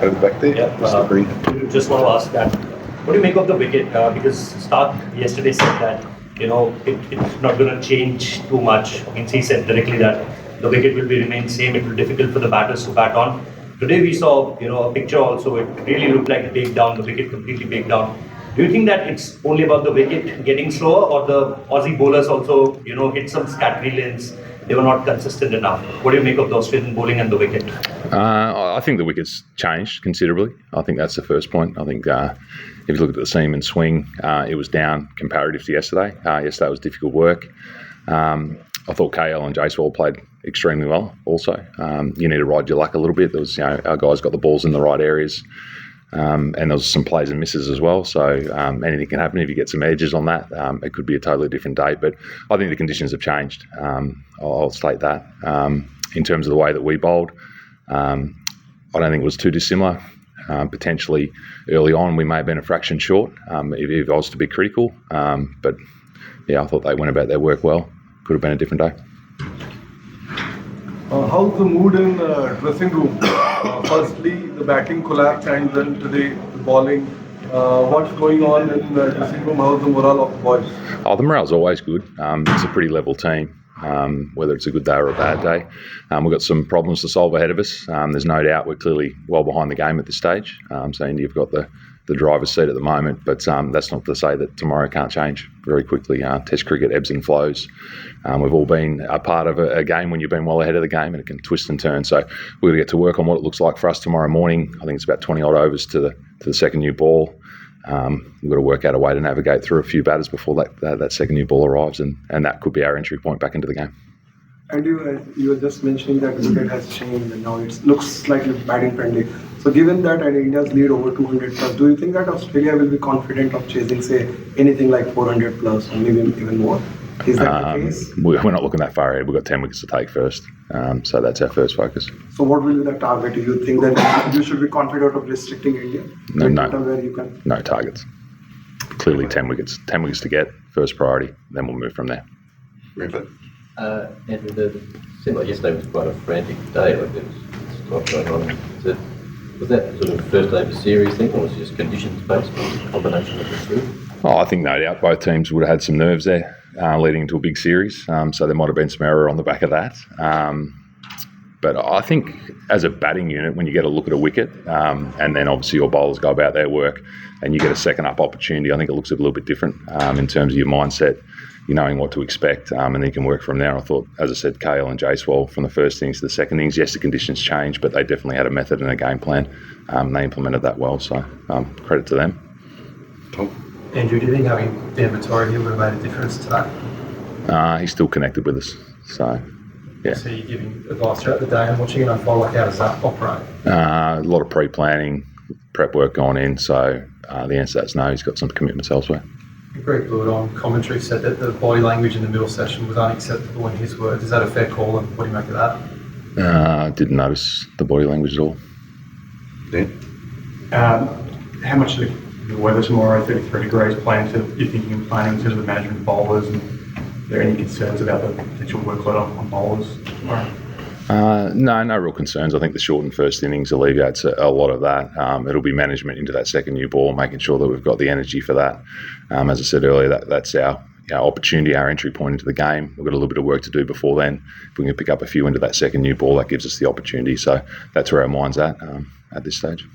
Over back there. Yeah, just want to ask that. What do you make of the wicket? Because Stark yesterday said that it's not going to change too much. I mean, he said directly that the wicket will remain same. It will be difficult for the batters to bat on. Today we saw a picture also. It really looked like a takedown. The wicket completely baked down. Do you think that it's only about the wicket getting slower, or the Aussie bowlers also hit some scattery lanes? They were not consistent enough. What do you make of the Australian bowling and the wicket? I think the wicket's changed considerably. I think that's the first point. I think if you look at the seam and swing, it was down comparative to yesterday. Yesterday was difficult work. I thought KL and Jaiswal played extremely well also. You need to ride your luck a little bit. There was, our guys got the balls in the right areas. And there was some plays and misses as well. So anything can happen if you get some edges on that. It could be a totally different day. But I think the conditions have changed. I'll state that. In terms of the way that we bowled, I don't think it was too dissimilar. Potentially early on we may have been a fraction short if I was to be critical. But yeah, I thought they went about their work well. Could have been a different day. How's the mood in the dressing room? Firstly, the batting collapse, and then today the bowling. What's going on in the dressing room? How's the morale of the boys? The morale's always good. It's a pretty level team, whether it's a good day or a bad day. We've got some problems to solve ahead of us. There's no doubt we're clearly well behind the game at this stage. So India've got the driver's seat at the moment, but that's not to say that tomorrow can't change very quickly. Test cricket ebbs and flows. We've all been a part of a game when you've been well ahead of the game, and it can twist and turn. So we're going to get to work on what it looks like for us tomorrow morning. I think it's about 20 odd overs to the second new ball. We've got to work out a way to navigate through a few batters before that second new ball arrives, and that could be our entry point back into the game. And you were just mentioning that wicket has changed and now it looks slightly batting friendly. So given that and India's lead over 200 plus, do you think that Australia will be confident of chasing, say, anything like 400 plus or maybe even more? Is that the case? We're not looking that far ahead. We've got 10 wickets to take first. So that's our first focus. So what will be the target? Do you think that you should be confident of restricting India? No targets. Clearly 10 wickets. 10 wickets to get, first priority, then we'll move from there. Andrew, it seemed like yesterday was quite a frantic day. Like there was a lot going on. Was that sort of first day of a series thing, or was it just conditions based, or a combination of the two? I think no doubt both teams would have had some nerves there leading into a big series. So there might have been some error on the back of that. But I think as a batting unit, when you get a look at a wicket, and then obviously your bowlers go about their work and you get a second up opportunity, I think it looks a little bit different in terms of your mindset, you knowing what to expect, and then you can work from there. I thought, as I said, KL and Jaiswal from the first innings to the second innings, yes, the conditions changed, but they definitely had a method and a game plan. They implemented that well, so credit to them. Andrew, do you think having Dan Vittori here would have made a difference to that? He's still connected with us, so yeah. So you're giving advice throughout the day and watching it unfold. Like, how does that operate? A lot of pre-planning, prep work going in, so the answer to that is no, he's got some commitments elsewhere. Greg Blewett on commentary said that the body language in the middle session was unacceptable in his words. Is that a fair call, and what do you make of that? Didn't notice the body language at all. How much of the weather tomorrow, 33 degrees, you're thinking of planning in terms of the management of bowlers, and are there any concerns about the potential workload on bowlers tomorrow? No real concerns. I think the shortened first innings alleviates a lot of that. It'll be management into that second new ball, making sure that we've got the energy for that. As I said earlier, that's our opportunity, our entry point into the game. We've got a little bit of work to do before then. If we can pick up a few into that second new ball, that gives us the opportunity. So that's where our mind's at this stage.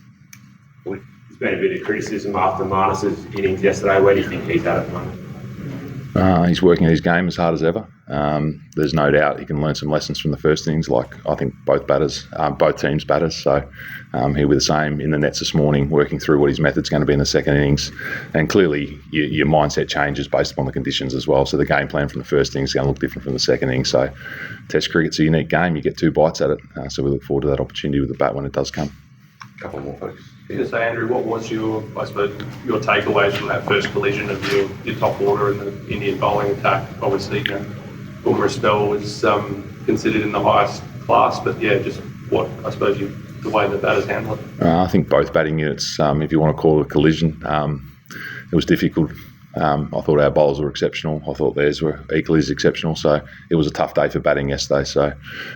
There's been a bit of criticism after Marnus's innings yesterday. Where do you think he's at the moment? He's working his game as hard as ever. There's no doubt he can learn some lessons from the first innings, like I think both teams' batters. So he'll be the same in the nets this morning, working through what his method's going to be in the second innings. And clearly your mindset changes based upon the conditions as well. So the game plan from the first innings is going to look different from the second innings. So Test cricket's a unique game. You get two bites at it. So we look forward to that opportunity with the bat when it does come. A couple more folks. So Andrew, what was your takeaways from that first collision of your top order in the Indian bowling attack? Obviously, Bumrah's spell was considered in the highest class, but yeah, just what I suppose the way the batters handled it. I think both batting units, if you want to call it a collision, it was difficult. I thought our bowlers were exceptional. I thought theirs were equally as exceptional. So it was a tough day for batting yesterday. So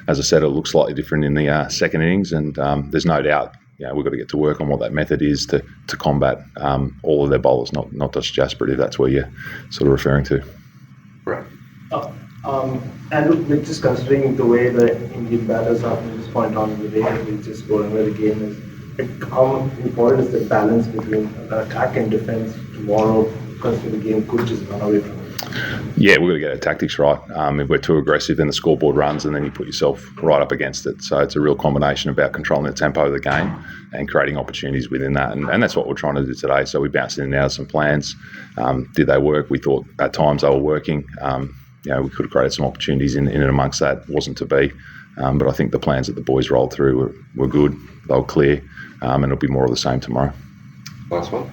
as I said, it looks slightly different in the second innings, and there's no doubt we've got to get to work on what that method is to combat all of their bowlers, not just Jasper, if that's where you're sort of referring to. Right. And look, just considering the way the Indian batters are from this point on, the way they just go and where the game is, like, how important is the balance between attack and defense tomorrow, considering the game could just run away from it? Yeah, we've got to get our tactics right. If we're too aggressive, then the scoreboard runs and then you put yourself right up against it. So it's a real combination about controlling the tempo of the game and creating opportunities within that. And that's what we're trying to do today. So we bounced in and out of some plans. Did they work? We thought at times they were working. We could have created some opportunities in and amongst that. It wasn't to be. But I think the plans that the boys rolled through were good. They were clear. And it'll be more of the same tomorrow. Last one.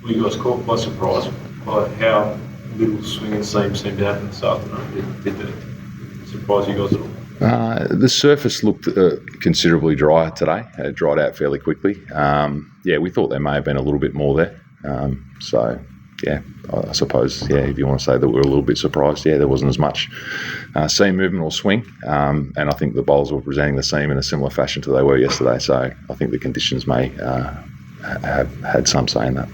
Were you guys caught by surprise by how little swinging seemed to happen this afternoon? Did it surprise you guys at all? The surface looked considerably drier today. It dried out fairly quickly. We thought there may have been a little bit more there. I suppose, if you want to say that we were a little bit surprised, there wasn't as much seam movement or swing. And I think the bowlers were presenting the seam in a similar fashion to they were yesterday. So I think the conditions may have had some say in that.